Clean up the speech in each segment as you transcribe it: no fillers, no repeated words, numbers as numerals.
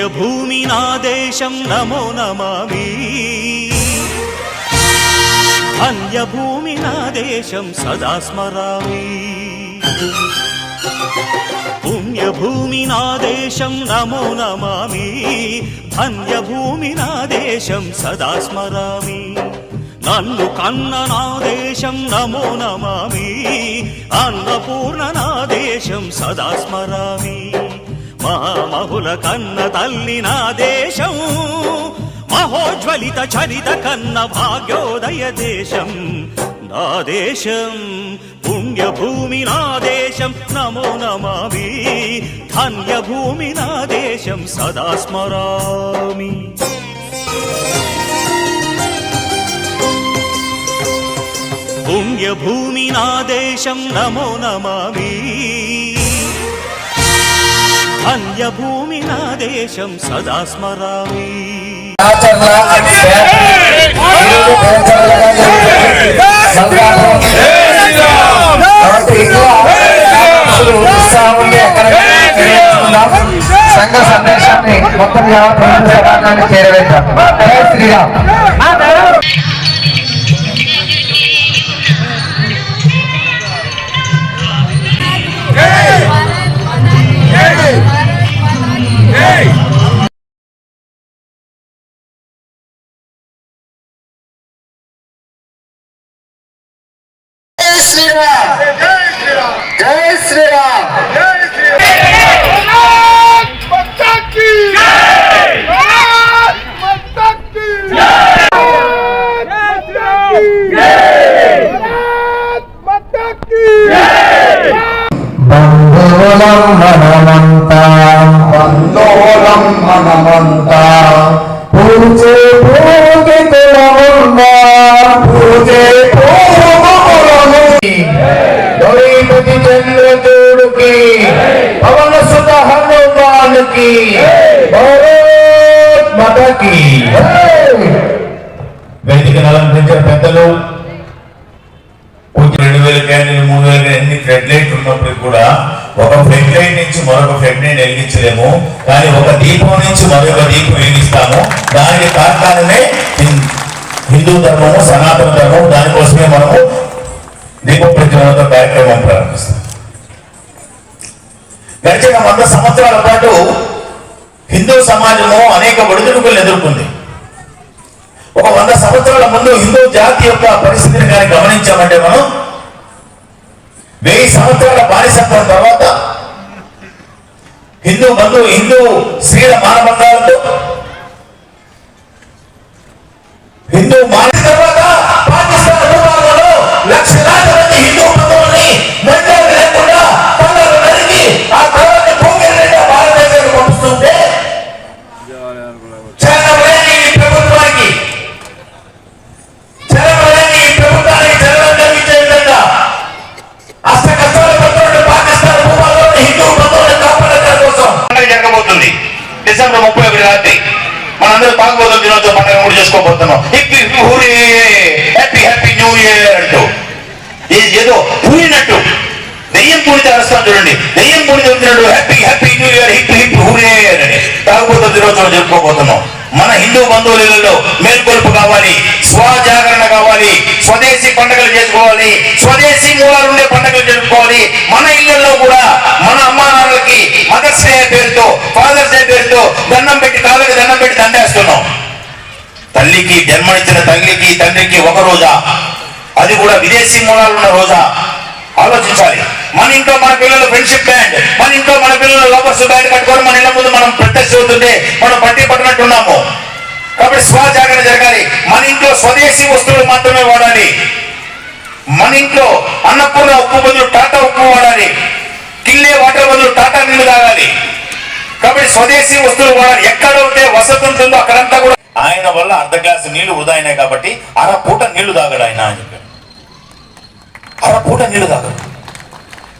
పుణ్యభూమి నా దేశం నమో నమామి ధన్యభూమి నా దేశం సదా స్మరామి పుణ్యభూమి నా దేశం నమో నమామి ధన్యభూమి నా దేశం సదా స్మరామి నన్ను కన్న నా దేశం నమో నమామి అన్నపూర్ణ నా దేశం సదా స్మరామి మహామహుల కన్న తల్లి నా దేశం మహోజ్వలిత చరిత కన్న భాగ్యోదయ దేశం నా దేశం పుణ్యభూమి నా దేశం నమో నమామి ధన్యభూమి నా దేశం సదా స్మరామి పుణ్యభూమి నా దేశం నమో నమామి ధన్యభూమి నా దేశం సదా స్మరామి సంఘ సందేశాన్ని మొత్తం చేరవేద్దాం. జై శ్రీరామ్. జై శ్రీరామ్. బంధువులం మనమంతా పూజే పూజే కులమున్నా పూజే దొరిపతి చంద్రచూడుకి పవన సుత హనుమానుకి భారత్ మాతకి. వేదికను అలంకరించిన పెద్దలు 2000 క్యాండిల్ 3000 ఎన్ని ఫ్లడ్ లైట్ ఉన్నప్పటికీ కూడా ఒక ఫ్లడ్ లైట్ నుంచి మరొక ఫ్లడ్ లైట్ వెలిగించలేము, కానీ ఒక దీపం నుంచి మరొక దీపం వెలిగిస్తాము. దానికి కారణమే హిందూ ధర్మము, సనాతన ధర్మం. దానికోసమే మనము దీప ప్రజ్వలనతో కార్యక్రమం ప్రారంభిస్తాం. గడిచిన 100 సంవత్సరాల పాటు హిందూ సమాజము అనేక ఒడిదుడుకులను ఎదుర్కొంది. ఒక 100 సంవత్సరాల ముందు హిందూ జాతి యొక్క పరిస్థితిని కానీ గమనించామంటే మనం 1000 సంవత్సరాల బానిసత్వం తర్వాత హిందూ స్త్రీల మానభంగాలతో హిందూ మానవ తర్వాత పాకిస్తాన్ భూభాగంలో లక్షలాది మంది హిందూ బంధువుల్ని మండలి లేకుండా పనులు నరికి ఆ తర్వాత భూమి నిండా భారతదేశానికి పంపిస్తుంటే ప్రభుత్వానికి చలనం కలిగించే విధంగా అష్ట కష్టాలు పడుతున్న పాకిస్తాన్ భూభాగంలో హిందూ బంధువులను కాపాడడం కోసం జరగబోతుంది. డిసెంబర్ 31 రాత్రి మనందరూ తాగుబోతుల దినోత్సవ పండుగ కూడా చేసుకోబోతున్నాం. హ్యాపీ హ్యాపీ న్యూ ఇయర్ అంటూ ఏదో పూరినట్టు దెయ్యం పూడితే అరుస్తాం చూడండి. దెయ్యం పూడితే వచ్చినట్టు happy happy new year hip hip hooray అని తాగుబోతుల దినోత్సవం జరుపుకోబోతున్నాం. మన హిందూ బంధువులలో మేల్కొల్పు కావాలి, స్వజాగరణ కావాలి, స్వదేశీ పండుగలు చేసుకోవాలి, స్వదేశీ మూలాలు ఉండే పండుగలు జరుపుకోవాలి. మన ఇళ్లలో కూడా మన అమ్మా నాన్నలకి మదర్స్ డే పేరుతో, ఫాదర్స్ డే పేరుతో దండం పెట్టి కాళ్ళకి దండం పెట్టి దండేస్తున్నాం. తల్లికి జన్మనిచ్చిన తల్లికి తండ్రికి ఒక రోజా, అది కూడా విదేశీ మూలాలు ఉన్న రోజా ఆలోచించాలి. మన ఇంట్లో మన పిల్లలు ఫ్రెండ్షిప్ బ్యాండ్, మన ఇంట్లో మన పిల్లలు లవర్స్ బ్యాండ్ కట్టుకొని మన ఇళ్ల ముందు మనం ప్రత్యక్ష అవుతుంటే మనం పట్టి పట్టినట్టున్నాము. కాబట్టి స్వజాగరణ జరగాలి. మన ఇంట్లో స్వదేశీ వస్తువులు మాత్రమే వాడాలి. మన ఇంట్లో అన్నపూర్ణ ఉప్పు బదులు టాటా ఉప్పు వాడాలి, కిల్లే వాటర్ బదులు టాటా నీళ్లు తాగాలి. కాబట్టి స్వదేశీ వస్తువులు వాడాలి. ఎక్కడ ఉంటే వసతి ఉంటుందో అక్కడంతా కూడా. ఆయన వల్ల అర్ధ గ్లాసు నీళ్లు వృధా అయినాయి కాబట్టి అరపూట నీళ్లు తాగడు ఆయన అని చెప్పాడు. అరపూట నీళ్లు తాగడు.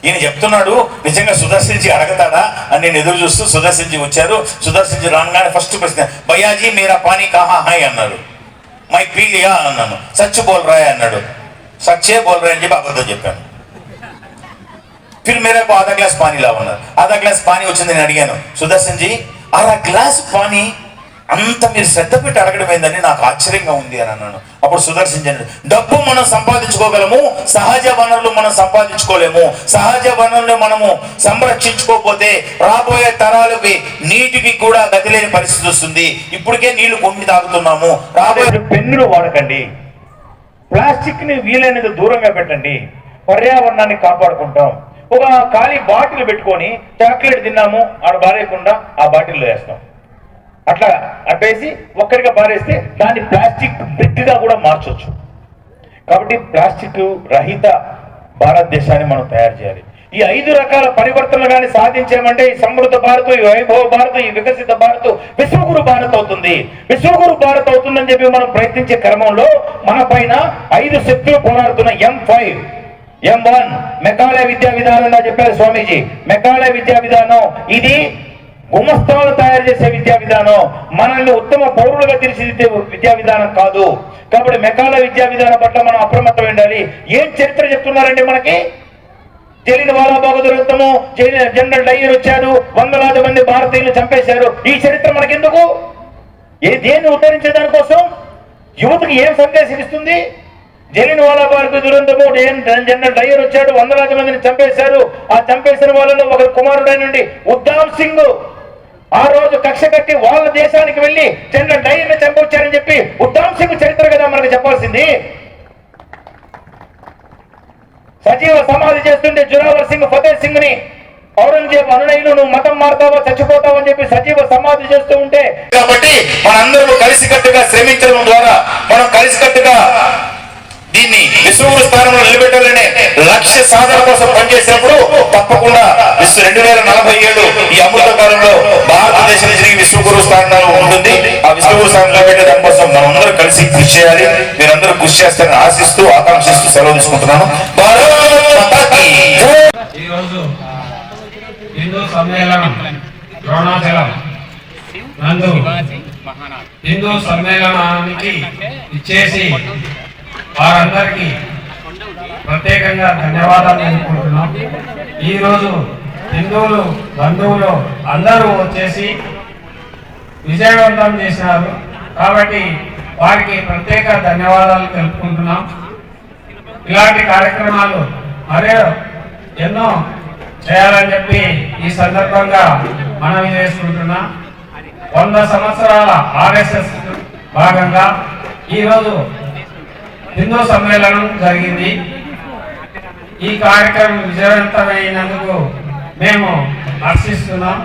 ఈయన చెప్తున్నాడు, నిజంగా సుదర్శన్జీ అడగతాడా అని నేను ఎదురు చూస్తూ సుదర్శన్జీ వచ్చారు. సుదర్శన్జీ రాగానే ఫస్ట్ ప్రశ్న, భయ్యాజీ మేరా పానీ కహా హై అన్నారు. మై పీ లియా అన్నాను. సచ్ బోల్ రాయ్ అన్నాడు. సచ్చే బోల్ రాయ్ అని చెప్పి అబద్ధం చెప్పాను. फिर मेरे को आधा ग्लास पानी लाओ. आधा ग्लास पानी వచ్చింది. నేను అడిగాను, సుదర్శన్ జీ గ్లాసు పానీ అంత మీరు శ్రద్ధ పెట్టి అడగడం ఏందని నాకు ఆశ్చర్యంగా ఉంది అని అన్నాను. అప్పుడు సుదర్శించండి, డబ్బు మనం సంపాదించుకోగలము, సహజ వనరులు మనం సంపాదించుకోలేము. సహజ వనరులు మనము సంరక్షించుకోకపోతే రాబోయే తరాలకి నీటికి కూడా గతి లేని పరిస్థితి వస్తుంది. ఇప్పటికే నీళ్లు కొని తాగుతున్నాము. రాబోయే పెన్నులు వాడకండి, ప్లాస్టిక్ ని వీలైనంత దూరంగా పెట్టండి, పర్యావరణాన్ని కాపాడుకుంటాం. ఒక ఖాళీ బాటిల్ పెట్టుకొని చాక్లెట్ తిన్నాము ఆడ బారేయకుండా ఆ బాటిల్లో వేస్తాం. అట్లా అట్టేసి ఒక్కడిగా పారేస్తే దాన్ని ప్లాస్టిక్ బ్రిక్గా కూడా మార్చవచ్చు. కాబట్టి ప్లాస్టిక్ రహిత భారతదేశాన్ని మనం తయారు చేయాలి. ఈ 5 రకాల పరివర్తనలు కానీ సాధించామంటే ఈ సమృద్ధ భారత్, ఈ వైభవ భారత్, ఈ వికసిత భారత్ విశ్వగురు భారత్ అవుతుంది. విశ్వగురు భారత్ అవుతుందని చెప్పి మనం ప్రయత్నించే క్రమంలో మన పైన 5 శక్తులు పోరాడుతున్న M5, M1 మెకాలయ విద్యా విధానంగా చెప్పారు స్వామీజీ. మెకాలయ విద్యా విధానం ఇది గుమస్తాలు తయారు చేసే విద్యా విధానం, మనల్ని ఉత్తమ పౌరులుగా తీర్చిదిద్దే విద్యా విధానం కాదు. కాబట్టి మెకాలయ విద్యా విధానం పట్ల మనం అప్రమత్తం ఉండాలి. ఏం చరిత్ర చెప్తున్నారండి మనకి? జలియన్వాలా బాగ్ దురంతము, జనరల్ డయ్యర్ వచ్చారు, వందలాది మంది భారతీయులు చంపేశారు. ఈ చరిత్ర మనకెందుకు? దేన్ని ఉద్ధరించే దానికోసం? యువతకు ఏం సందేశం ఇస్తుంది? జలియన్వాలా బాగ్ దురంతము, జనరల్ డయ్యర్ వచ్చాడు, వందలాది మందిని చంపేశారు. ఆ చంపేసిన వాళ్ళలో ఒక కుమారుడైనండి ఉద్దామ్ సింగ్ ఆ రోజు కక్ష కట్టి వాళ్ళ దేశానికి వెళ్లి జనరల్ డయ్యర్ని చంపొచ్చారని చెప్పి ఉద్దామ్ సింగ్ చరిత్ర కదా మనకు చెప్పాల్సింది. సజీవ సమాధి చేస్తుంటే జోరావర్ సింగ్, ఫతేహ్ సింగ్ ని ఔరంగజేబ్ అనునయులు నువ్వు మతం మారుతావా చచ్చిపోతావు అని చెప్పి సజీవ సమాధి చేస్తూ ఉంటే, కాబట్టి మనందరూ కలిసికట్టుగా శ్రమించడం ద్వారా మనం కలిసికట్టుగా దీన్ని విశ్వగురు స్థానంలో నిలబెట్టాలనే లక్ష్య సాధన కోసం పనిచేసినప్పుడు తప్పకుండా 2047 ఈ అమృత కాలంలో భారతదేశం తిరిగి విశ్వగురు స్థానంలో ఉంటుంది. ఆ విశ్వగురు స్థానంలో పెట్టే దానికోసం మనం అందరూ కలిసి కృషి చేయాలి. మీరందరూ కృషి చేస్తారని ఆశిస్తూ ఆకాంక్షిస్తూ సెలవు తీసుకుంటున్నాను. ఈ రోజు హిందూ సమ్మేళనం ద్రోణాచలం నందు హిందూ సమ్మేళనానికి ఇచ్చేసి వారందరికీ ప్రత్యేకంగా ధన్యవాదాలు తెలుపుకుంటున్నాం. ఈరోజు హిందువులు బంధువులు అందరూ వచ్చేసి విజయవంతం చేసినారు. కాబట్టి వారికి ప్రత్యేక ధన్యవాదాలు తెలుపుకుంటున్నాం. ఇలాంటి కార్యక్రమాలు మరే ఎన్నో చేయాలని చెప్పి ఈ సందర్భంగా మనవి చేసుకుంటున్నాం. 100 సంవత్సరాల RSS భాగంగా ఈరోజు హిందూ సమ్మేళనం జరిగింది. ఈ కార్యక్రమం విజయవంతమైనందుకు మేము హర్షిస్తున్నాం.